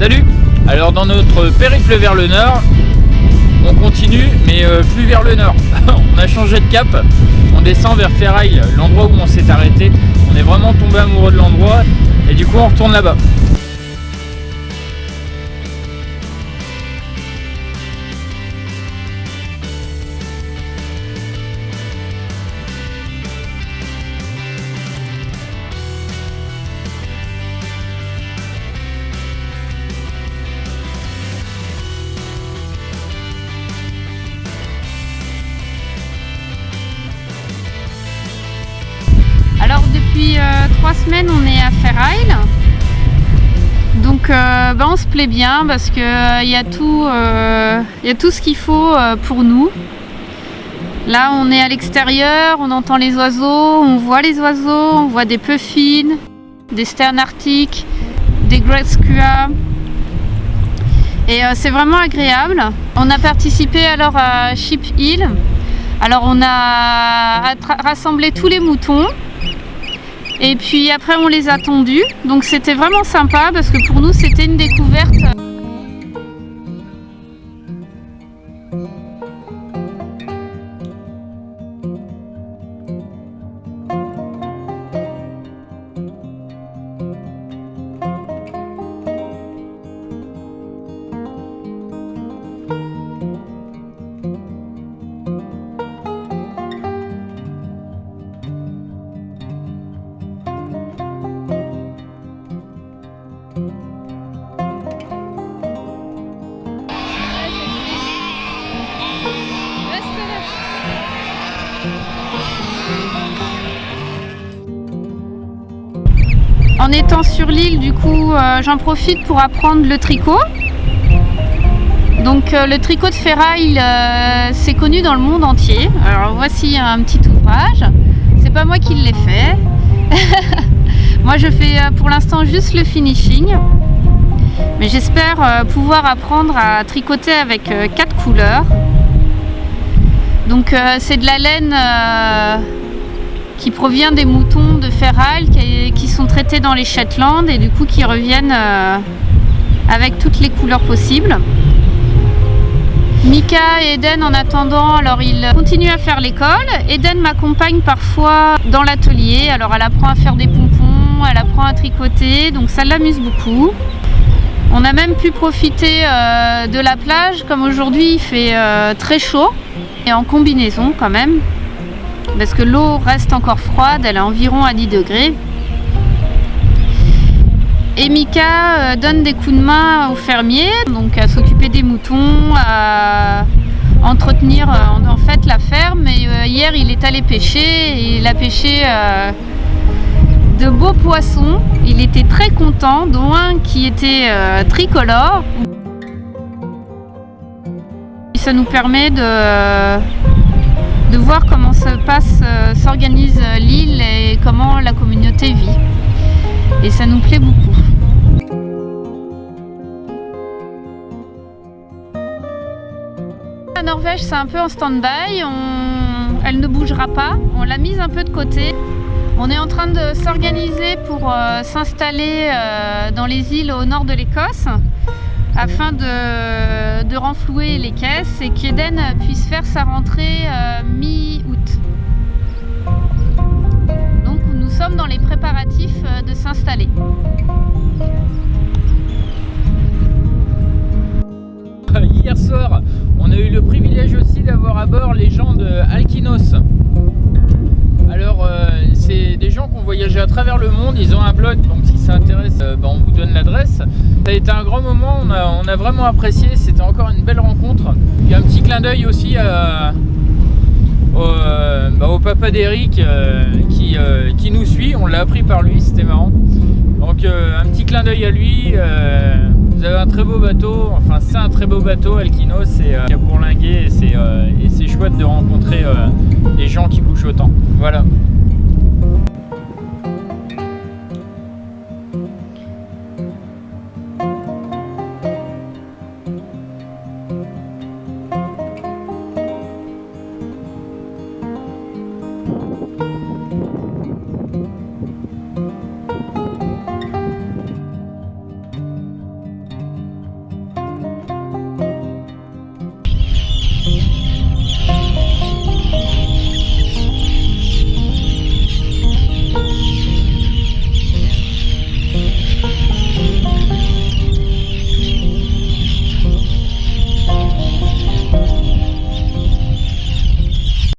Salut! Alors dans notre périple vers le nord, on continue mais plus vers le nord. On a changé de cap, on descend vers Ferraille, l'endroit où on s'est arrêté. On est vraiment tombé amoureux de l'endroit et du coup on retourne là-bas. Alors depuis 3 semaines on est à Ferraille, donc on se plaît bien parce que y a tout ce qu'il faut pour nous. Là on est à l'extérieur, on entend les oiseaux, on voit les oiseaux, on voit des puffins, des sternes arctiques, des great skua. Et c'est vraiment agréable. On a participé alors à Sheep Hill. Alors on a rassemblé tous les moutons. Et puis après on les a tondus, donc c'était vraiment sympa parce que pour nous c'était une découverte. En étant sur l'île, du coup, j'en profite pour apprendre le tricot. Donc le tricot de Ferraille, c'est connu dans le monde entier. Alors voici un petit ouvrage. C'est pas moi qui l'ai fait. Moi je fais pour l'instant juste le finishing. Mais j'espère pouvoir apprendre à tricoter avec 4 couleurs. Donc c'est de la laine qui provient des moutons de Ferraille qui sont traités dans les Shetland et du coup qui reviennent avec toutes les couleurs possibles. Mika et Eden en attendant, alors ils continuent à faire l'école. Eden m'accompagne parfois dans l'atelier, alors elle apprend à faire des pompons, elle apprend à tricoter, donc ça l'amuse beaucoup. On a même pu profiter de la plage, comme aujourd'hui il fait très chaud et en combinaison quand même. Parce que l'eau reste encore froide, elle est environ à 10 degrés. Et Mika donne des coups de main aux fermiers, donc à s'occuper des moutons, à entretenir en fait la ferme. Et hier il est allé pêcher et il a pêché de beaux poissons. Il était très content, dont un qui était tricolore. Ça nous permet de voir comment s'organise l'île et comment la communauté vit. Et ça nous plaît beaucoup. La Norvège, c'est un peu en stand-by. Elle ne bougera pas. On l'a mise un peu de côté. On est en train de s'organiser pour s'installer dans les îles au nord de l'Écosse, afin de renflouer les caisses et qu'Eden puisse faire sa rentrée mi-août. Donc nous sommes dans les préparatifs de s'installer. Hier soir, on a eu le privilège aussi d'avoir à bord les gens de Alkinos. Alors c'est des gens qui ont voyagé à travers le monde, ils ont un blog, donc si ça intéresse, on vous donne l'adresse. Ça a été un grand moment, on a vraiment apprécié, c'était encore une belle rencontre. Il y a un petit clin d'œil aussi au papa d'Eric qui nous suit, on l'a appris par lui, c'était marrant. Donc un petit clin d'œil à lui, vous avez un très beau bateau, enfin c'est un très beau bateau Alkinos, qui a bourlingué et c'est chouette de rencontrer des gens qui bougent autant. Voilà.